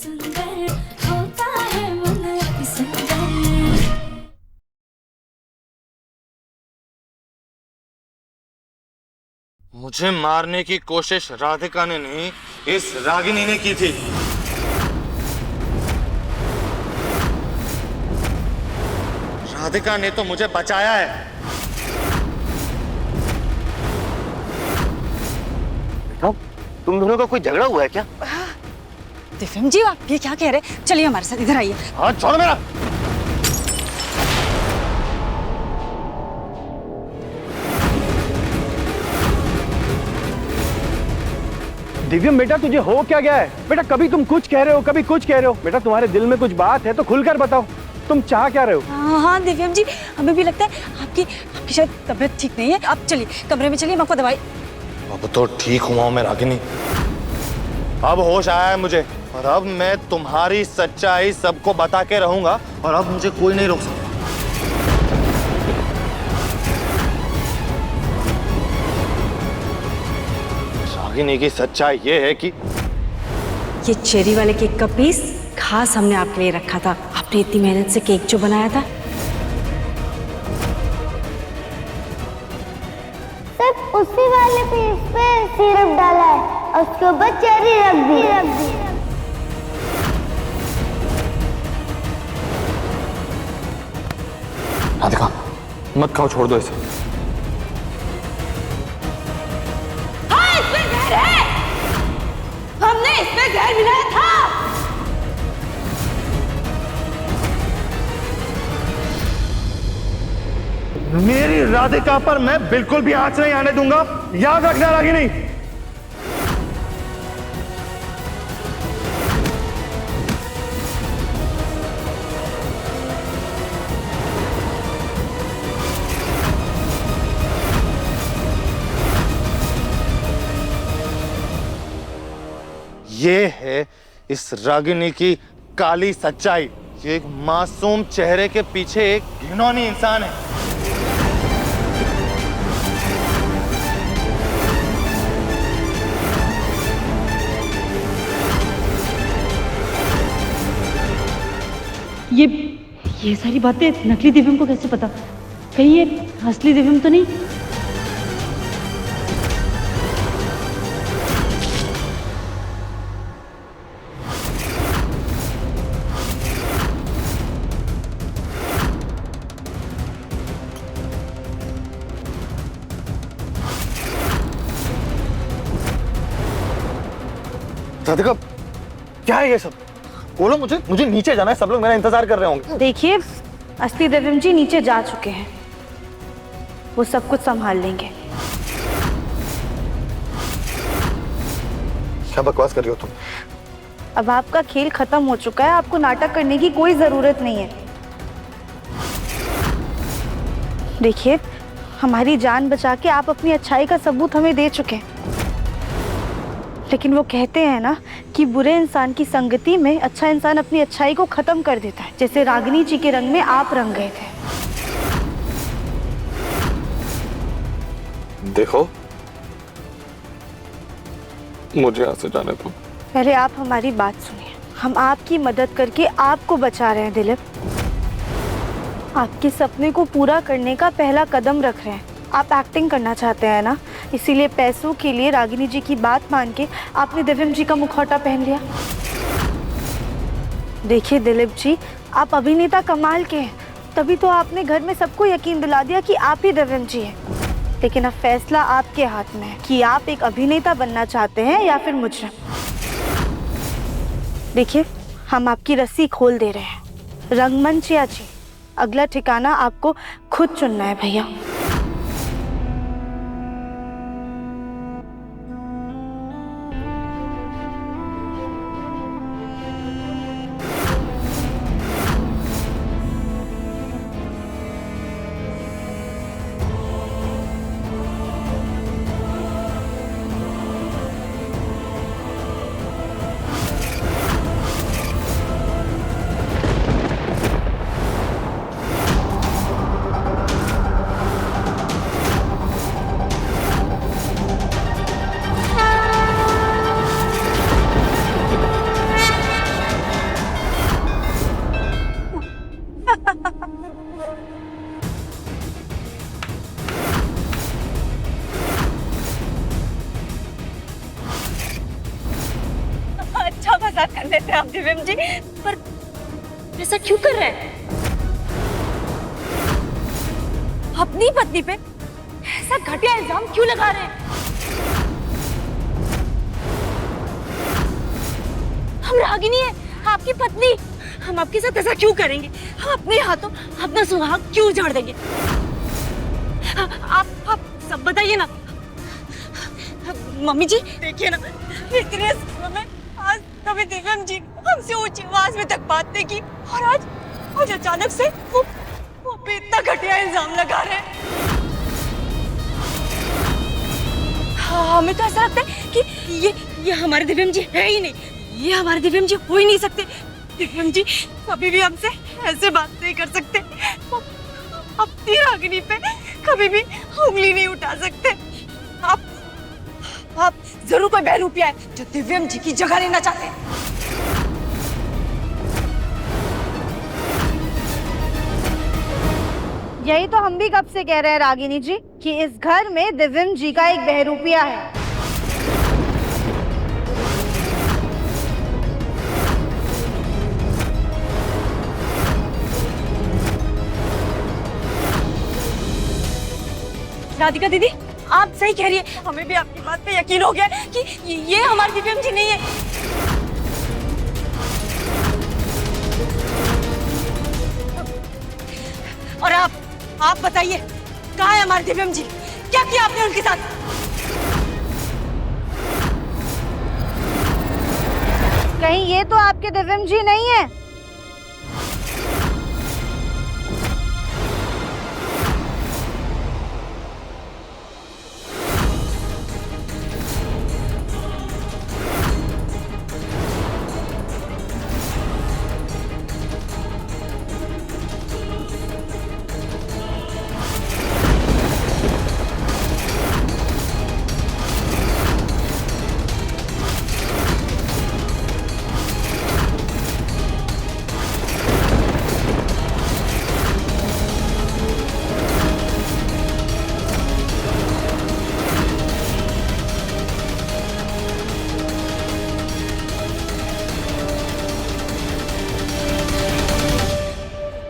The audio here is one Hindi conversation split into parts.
सुंदर होता है मन अति सुंदर। मुझे मारने की कोशिश राधिका ने नहीं, इस रागिनी ने की थी। राधिका ने तो मुझे बचाया है। तुम दोनों का कोई झगड़ा हुआ है क्या? दिव्यम जी आप ये क्या कह रहे हैं? चलिए हमारे साथ, इधर आइए। हाथ छोड़ मेरा। दिव्यम बेटा तुझे हो क्या गया है? बेटा कभी तुम कुछ कह रहे हो, कभी कुछ कह रहे हो। बेटा तुम्हारे दिल में कुछ बात है तो खुलकर बताओ, तुम चाह क्या रहे हो? हाँ दिव्यम जी, हमें भी लगता है आपकी शायद तबीयत ठीक नहीं है। आप चलिए कमरे में, चलिए हम आपको दवाई। अब तो ठीक हुआ हूं मैं रागिनी, अब होश आया है मुझे, और अब मैं तुम्हारी सच्चाई सबको बता के रहूंगा, और अब मुझे कोई नहीं रोक सकता। रागिनी की सच्चाई ये है कि ये चेरी वाले केक का पीस खास हमने आपके लिए रखा था। आपने इतनी मेहनत से केक जो बनाया था, सिर्फ उसी वाले पीस पे सिरप डाला है और उसके ऊपर चेरी रख दी। राधिका मत खाओ, छोड़ दो इसे। हाँ इसमें जहर है, हमने इसमें जहर मिलाया था। मेरी राधिका पर मैं बिल्कुल भी आंच नहीं आने दूंगा, याद रखना रागिनी। ये है इस रागिनी की काली सच्चाई। ये एक मासूम चेहरे के पीछे एक घिनौनी इंसान है। ये सारी बातें नकली दिव्यम को कैसे पता? कहीं ये असली दिव्यम तो नहीं? राधिका क्या है ये सब? बोलो, मुझे नीचे जाना है, सब लोग मेरा इंतजार कर रहे होंगे। देखिए असली दिव्यम जी नीचे जा चुके हैं, वो सब कुछ संभाल लेंगे। क्या बकवास कर रही हो तुम? अब आपका खेल खत्म हो चुका है, आपको नाटक करने की कोई जरूरत नहीं है। देखिए हमारी जान बचा के आप अपनी अच्छाई का सबूत हमें दे चुके हैं, लेकिन वो कहते हैं ना कि बुरे इंसान की संगति में अच्छा इंसान अपनी अच्छाई को खत्म कर देता है, जैसे रागिनी जी के रंग में आप रंग गए थे। देखो मुझे यहाँ से जाने दो। पहले आप हमारी बात सुनिए, हम आपकी मदद करके आपको बचा रहे हैं दिलीप। आपके सपने को पूरा करने का पहला कदम रख रहे हैं। आप एक्टिंग करना चाहते हैं ना, इसीलिए पैसों के लिए रागिनी जी की बात मान के आपने दिव्यम जी का मुखौटा पहन लिया। देखिए दिलीप जी, आप अभिनेता कमाल के हैं, तभी तो आपने घर में सबको यकीन दिला दिया कि आप ही दिव्यम जी हैं। लेकिन अब फैसला आपके हाथ में है कि आप एक अभिनेता बनना चाहते हैं या फिर मुजरिम। देखिए हम आपकी रस्सी खोल दे रहे हैं, रंगमंच या जी, अगला ठिकाना आपको खुद चुनना है भैया। साथ कर लेते आप दिव्यम जी, पर ऐसा क्यों कर रहे हैं? अपनी पत्नी पे ऐसा घटिया इल्जाम क्यों लगा रहे हैं? हम रागिनी है, आपकी पत्नी, हम आपके साथ ऐसा क्यों करेंगे? हम अपने हाथों अपना सुहाग क्यों उजाड़ देंगे? आप सब बताइए ना। मम्मी जी देखिए ना, इतने सालों में आज कभी दिव्यम जी हमसे ऊंची आवाज में तक बात नहीं की, और आज अचानक से वो पे इतना घटिया इल्जाम लगा रहे हैं। हमें तो ऐसा लगता है कि ये हमारे दिव्यम जी है ही नहीं, ये हमारे दिव्यम जी हो ही नहीं सकते। दिव्यम जी कभी भी हमसे ऐसे बात नहीं कर सकते, अपनी रागिनी पे कभी भी उंगली नहीं उठा सकते। आप जरूर कोई बहरूपिया है जो दिव्यम जी की जगह लेना चाहते हैं। यही तो हम भी कब से कह रहे हैं रागिनी जी कि इस घर में दिव्यम जी का एक बहरूपिया है। राधिका दीदी आप सही कह रही है, हमें भी आपकी बात पे यकीन हो गया कि ये हमारे दिव्यम जी नहीं है। और आप बताइए कहाँ है हमारे दिव्यम जी? क्या किया आपने उनके साथ? कहीं ये तो आपके दिव्यम जी नहीं है?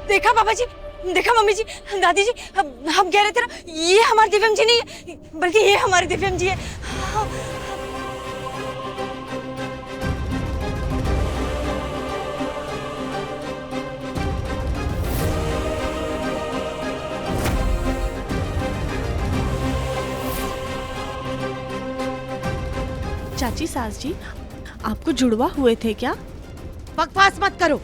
देखा पापा जी, देखा मम्मी जी, दादी जी, हम कह रहे थे ना ये हमारे दिव्यम जी नहीं है, बल्कि ये हमारे दिव्यम जी है। चाची सास जी, आपको जुड़वा हुए थे क्या? बकवास मत करो।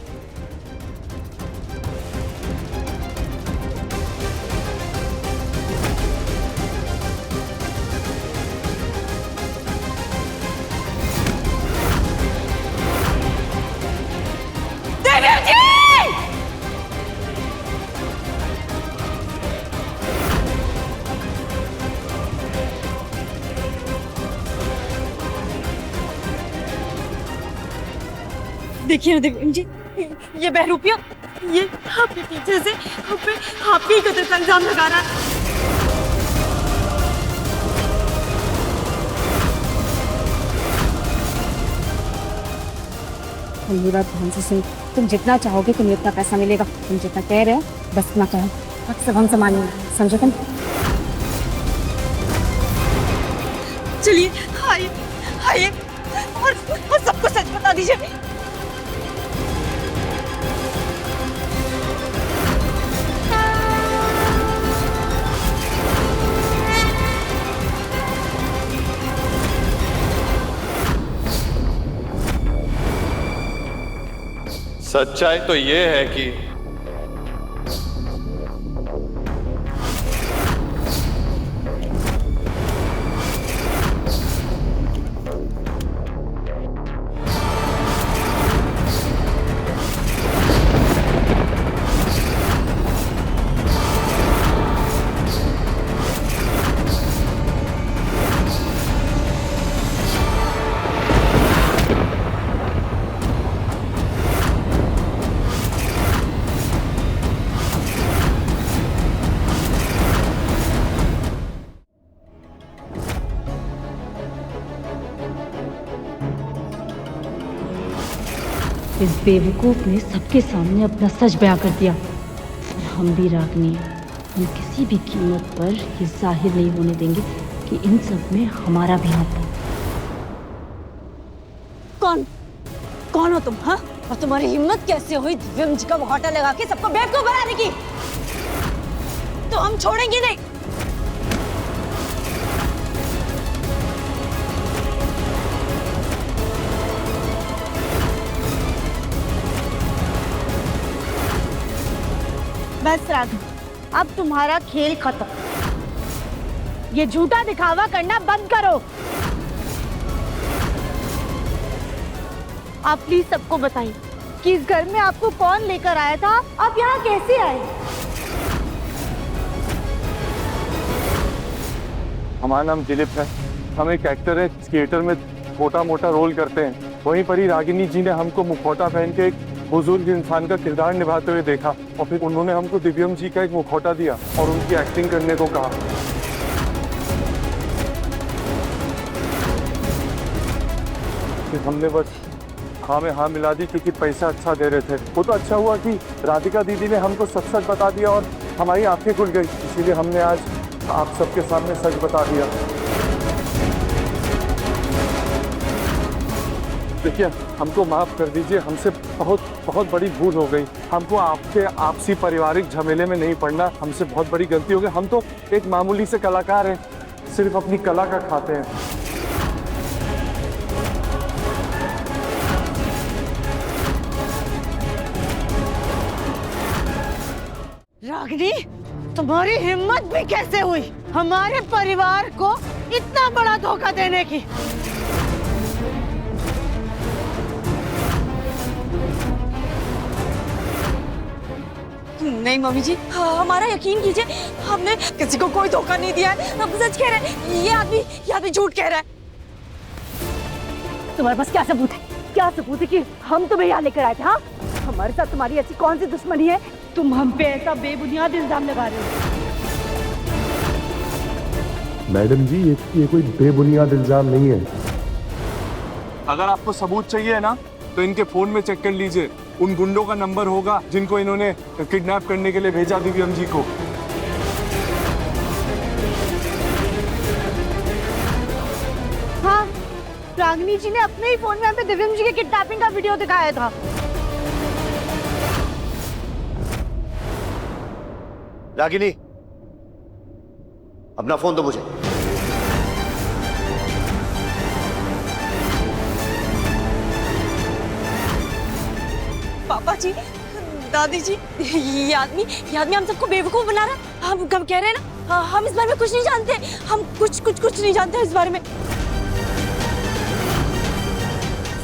देखिए ना दिव्यम जी, ये बहरूपिया ये आपके पीछे से आपकी कत्ल का इल्जाम लगा रहा है। मेरी बात ध्यान से सुन, तुम जितना चाहोगे तुम्हें उतना पैसा मिलेगा। तुम जितना कह रहे हो बस इतना कहो, अब सब हम संभालेंगे, समझो तुम? चलिए आइए आइए और सबको सच बता दीजिए। सच्चाई तो ये है कि इस बेवकूफ ने सबके सामने अपना सच बयां कर दिया और हम भी रागनी हम किसी भी कीमत पर ये जाहिर नहीं होने देंगे कि इन सब में हमारा भी हाथ है। कौन हो तुम? हाँ, और तुम्हारी हिम्मत कैसे हुई दिव्यम जी का मुखौटा लगा के सबको बेवकूफ बनाने की? तो हम छोड़ेंगे नहीं। बस राघव, अब तुम्हारा खेल खत्म। ये झूठा दिखावा करना बंद करो। आप प्लीज सबको बताइए कि इस घर में आपको कौन लेकर आया था, आप यहाँ कैसे आए? हमारा नाम दिलीप है, हम एक एक्टर है, थिएटर में छोटा मोटा रोल करते हैं। वहीं पर ही रागिनी जी ने हमको मुखौटा पहन के एक बुजुर्ग इंसान का किरदार निभाते हुए देखा और फिर उन्होंने हमको दिव्यम जी का एक मुखौटा दिया और उनकी एक्टिंग करने को कहा। फिर हमने बस हाँ में हाँ मिला दी क्योंकि पैसा अच्छा दे रहे थे। वो तो अच्छा हुआ कि राधिका दीदी ने हमको सच सच बता दिया और हमारी आंखें खुल गई, इसीलिए हमने आज आप सबके सामने सच बता दिया। देखिए, हमको माफ कर दीजिए, हमसे बहुत बहुत बड़ी भूल हो गई। हमको आपके आपसी पारिवारिक झमेले में नहीं पड़ना, हमसे बहुत बड़ी गलती हो गई। हम तो एक मामूली से कलाकार हैं, सिर्फ अपनी कला का खाते हैं। रागिनी, तुम्हारी हिम्मत भी कैसे हुई हमारे परिवार को इतना बड़ा धोखा देने की? नहीं मम्मी जी, हमारा यकीन कीजिए, हमने किसी को कोई धोखा नहीं दिया है। हम सच कह रहे हैं। ये आदमी झूठ कह रहा है। तुम्हारे पास क्या सबूत है? क्या सबूत है कि हम तुम्हें यहाँ लेकर आए थे? हाँ, हमारे साथ तुम्हारी ऐसी कौन सी दुश्मनी है तुम हम पे ऐसा बेबुनियाद इल्जाम लगा रहे हो? मैडम जी, ये कोई बेबुनियाद इल्जाम नहीं है। अगर आपको सबूत चाहिए ना तो इनके फोन में चेक कर लीजिए, उन गुंडों का नंबर होगा जिनको इन्होंने किडनैप करने के लिए भेजा दिव्यम जी को। हाँ, रागिनी जी ने अपने ही फोन में हमें दिव्यम जी के किडनैपिंग का वीडियो दिखाया था। रागिनी, अपना फोन दो मुझे। पापा जी, दादी जी, ये आदमी हम सबको बेवकूफ बना रहा। हम कह रहे हैं ना, हम इस बारे में कुछ नहीं जानते। हम कुछ नहीं जानते इस बारे में।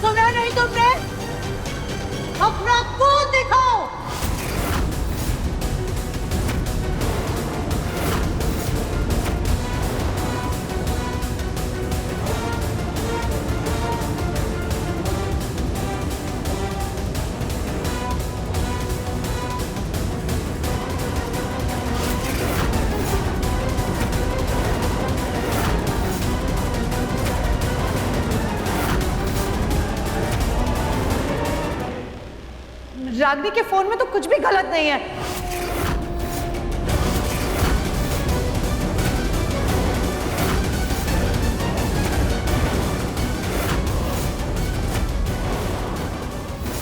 सुना नहीं तुमने? अपना खून दिखाओ। रागिनी के फोन में तो कुछ भी गलत नहीं है।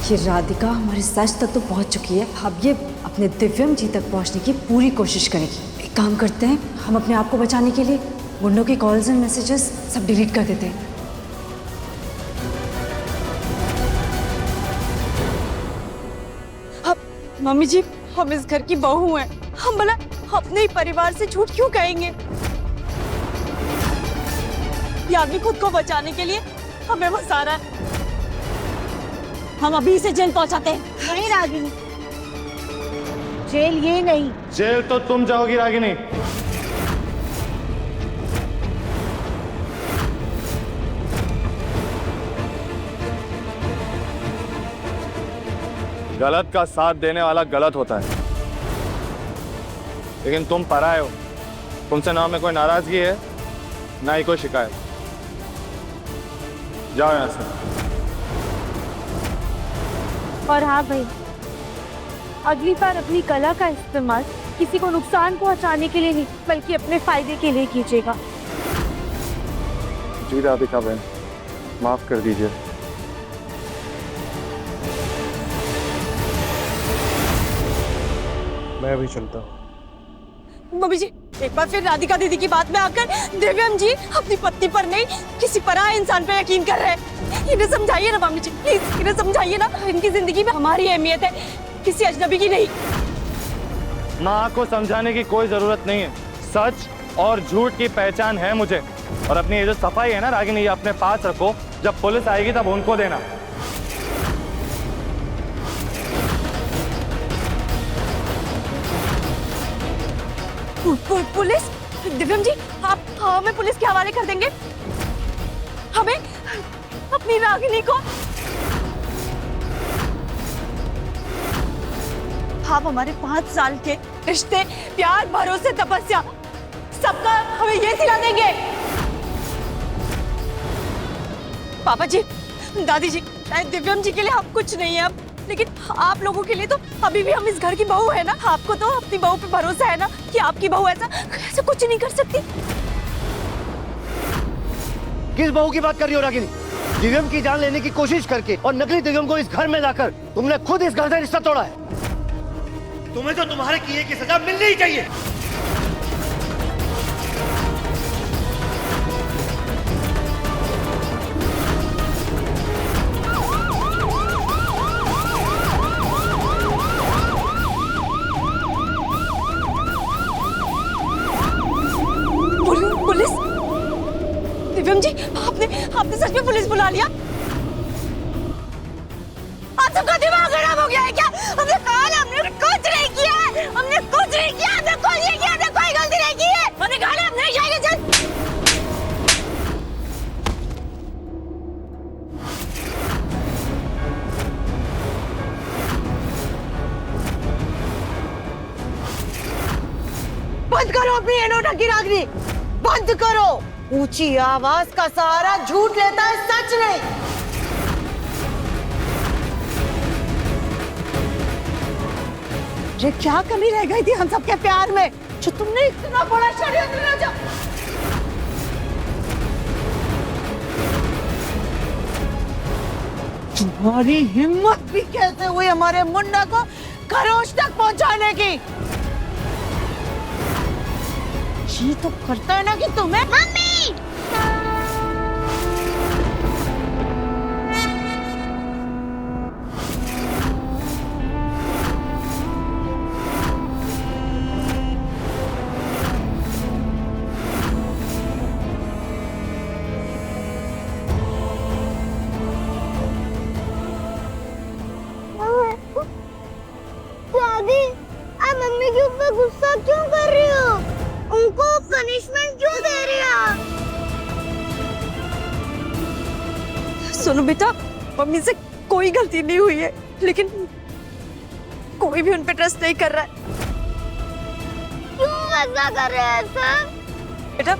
ये राधिका हमारे सच तक तो पहुंच चुकी है। अब ये अपने दिव्यम जी तक पहुंचने की पूरी कोशिश करेगी। एक काम करते हैं, हम अपने आप को बचाने के लिए गुंडों की कॉल्स एंड मैसेजेस सब डिलीट कर देते हैं। मम्मी जी, हम इस घर की बहू हैं। हम भला अपने ही परिवार से झूठ क्यों कहेंगे? ये आदमी खुद को बचाने के लिए हमें फंसा रहा है। हम अभी इसे जेल पहुंचाते हैं। नहीं रागिनी, जेल ये नहीं। जेल तो तुम जाओगी रागिनी। गलत का साथ देने वाला गलत होता है, लेकिन तुम पराए हो। तुमसे ना हमें कोई नाराजगी है, ना ही कोई शिकायत। जाओ यहां से। और हाँ भाई, अगली बार अपनी कला का इस्तेमाल किसी को नुकसान पहुंचाने के लिए नहीं बल्कि अपने फायदे के लिए कीजिएगा। जी राधिका बहन, माफ कर दीजिए। मैं भी चलता हूँ। मम्मी जी, एक बार फिर राधिका दीदी की बात में आकर दिव्यम जी अपनी पत्नी पर नहीं किसी पराये इंसान पर यकीन कर रहे हैं। इन्हें समझाइए ना मम्मी जी, प्लीज इन्हें समझाइए ना। इनकी जिंदगी में हमारी अहमियत है, किसी अजनबी की नहीं। माँ को समझाने की कोई जरूरत नहीं है। सच और झूठ की पहचान है मुझे। और अपनी ये जो सफाई है ना रागिनी, ये अपने पास रखो। जब पुलिस आएगी तब उनको देना। पुलिस? दिव्यम जी, आप हमें पुलिस के हवाले कर देंगे? हमें अपनी रागिनी को? आप हमारे 5 साल के रिश्ते, प्यार, भरोसे, तपस्या सबका हमें ये सिला देंगे? पापा जी, दादी जी, दिव्यम जी के लिए हम कुछ नहीं है अब, लेकिन आप लोगों के लिए तो अभी भी हम इस घर की बहू है ना। आपको तो अपनी बहू पे भरोसा है ना कि आपकी बहू ऐसा कुछ नहीं कर सकती। किस बहू की बात कर रही हो रागिनी? दिव्यम की जान लेने की कोशिश करके और नकली दिव्यम को इस घर में लाकर तुमने खुद इस घर से रिश्ता तोड़ा है। तुम्हें तो तुम्हारे किए की सजा मिलनी ही चाहिए। पुलिस? दिव्यम जी, आपने सच में पुलिस बुला लिया? आप सबका दिमाग खराब हो गया है क्या? हमने कहा ना, हमने कुछ नहीं किया है। हमने कुछ नहीं किया, हमने कुछ नहीं किया, हमने कोई गलती नहीं की है। हमने कहा ना, हम नहीं जाएंगे। चल। बंद करो अपनी एनोटा की रागनी, बंद करो। ऊंची आवाज का सहारा झूठ लेता है, सच नहीं। ये क्या कमी रह गई थी हम सबके प्यार में जो तुमने इतना बड़ा षड्यंत्र रचा? तुम्हारी हिम्मत भी कैसे हुई हमारे मुन्ना को खरोश तक पहुंचाने की? जी तो करता है ना कि तुम्हें। मम्मी! दादी, आप मम्मी के ऊपर गुस्सा क्यों कर रही हो? उनको पनिशमेंट क्यों दे रही हो? सुनो बेटा, मम्मी से कोई गलती नहीं हुई है, लेकिन कोई भी उन पे ट्रस्ट नहीं कर रहा है। क्यों ऐसा कर रहे हैं सर? बेटा,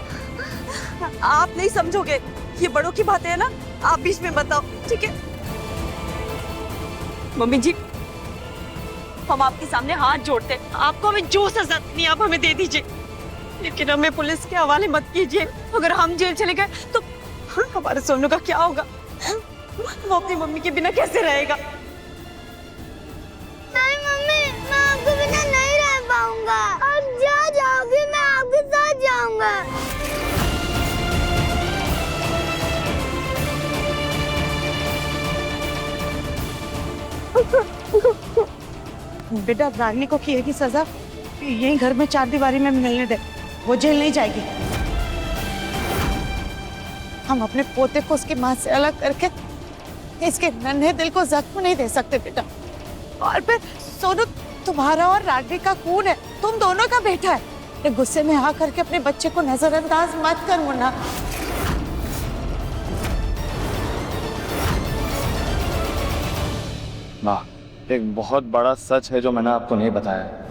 आप नहीं समझोगे, ये बड़ों की बातें है ना, आप बीच में बताओ, ठीक है? मम्मी जी, हम आपके सामने हाथ जोड़ते हैं, आपको हमें जो सजा देनी आप हमें दे दीजिए, लेकिन हमें पुलिस के हवाले मत कीजिए। अगर हम जेल चले गए तो हमारे सोनू का क्या होगा? वो अपनी मम्मी के बिना कैसे रहेगा? नहीं मम्मी, मैं आपके बिना नहीं रह पाऊंगा। आप जा जाओगी, मैं आपके साथ जाऊंगा। बेटा, रागिनी को किए की सजा यही घर में चार दीवारी में मिलने दे, वो जेल नहीं जाएगी। हम अपने पोते को उसकी माँ से अलग करके इसके नन्हे दिल को जख्म नहीं दे सकते बेटा। और फिर सोनू तुम्हारा और रागिनी का खून है, तुम दोनों का बेटा है। ये गुस्से में आ करके अपने बच्चे को नजरअंदाज मत कर मुन्ना। माँ, एक बहुत बड़ा सच है जो मैंने आपको नहीं बताया।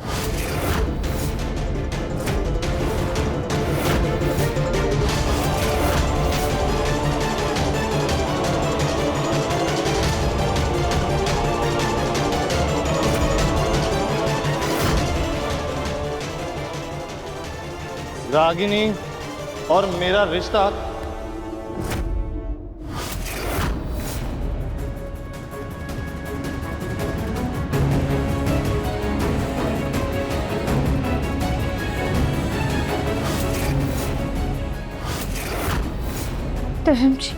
रागिनी और मेरा रिश्ता दिव्यम जी,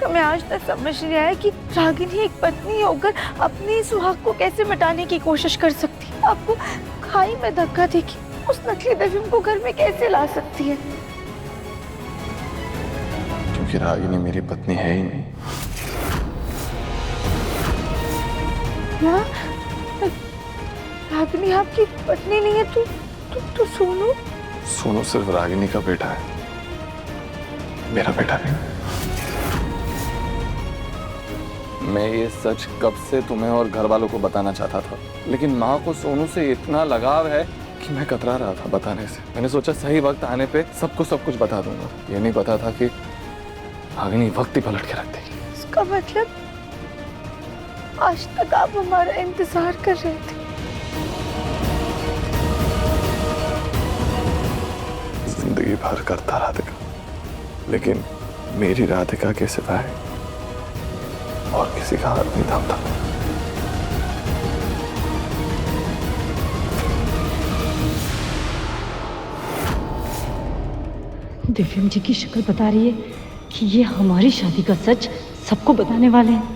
हमें आज तक समझ नहीं आया कि रागिनी एक पत्नी होकर अपने सुहाग को कैसे मिटाने की कोशिश कर सकती है। आपको खाई में धक्का देके उस नकली दिव्यम को घर में कैसे ला सकती है? क्योंकि रागिनी मेरी पत्नी है ही नहीं। क्या? रागिनी आपकी पत्नी नहीं है? तो सोनू? सोनू सिर्फ रागिनी का बेटा है, मेरा बेटा नहीं। मैं ये सच कब से तुम्हें और घर वालों को बताना चाहता था, लेकिन माँ को सोनू से इतना लगाव है कि मैं कतरा रहा था बताने से। मैंने सोचा सही वक्त आने पे सबको सब कुछ बता दूंगा। ये नहीं पता था कि रागिनी वक्त ही पलट के रख देगी। इसका मतलब आज तक आप हमारा इंतजार कर रहे थे। जिंदगी भर करता राधिका, लेकिन मेरी राधिका के सिवाय और किसी का हाथ नहीं थामता। दिव्यम जी की शक्ल बता रही है कि ये हमारी शादी का सच सबको बताने वाले हैं।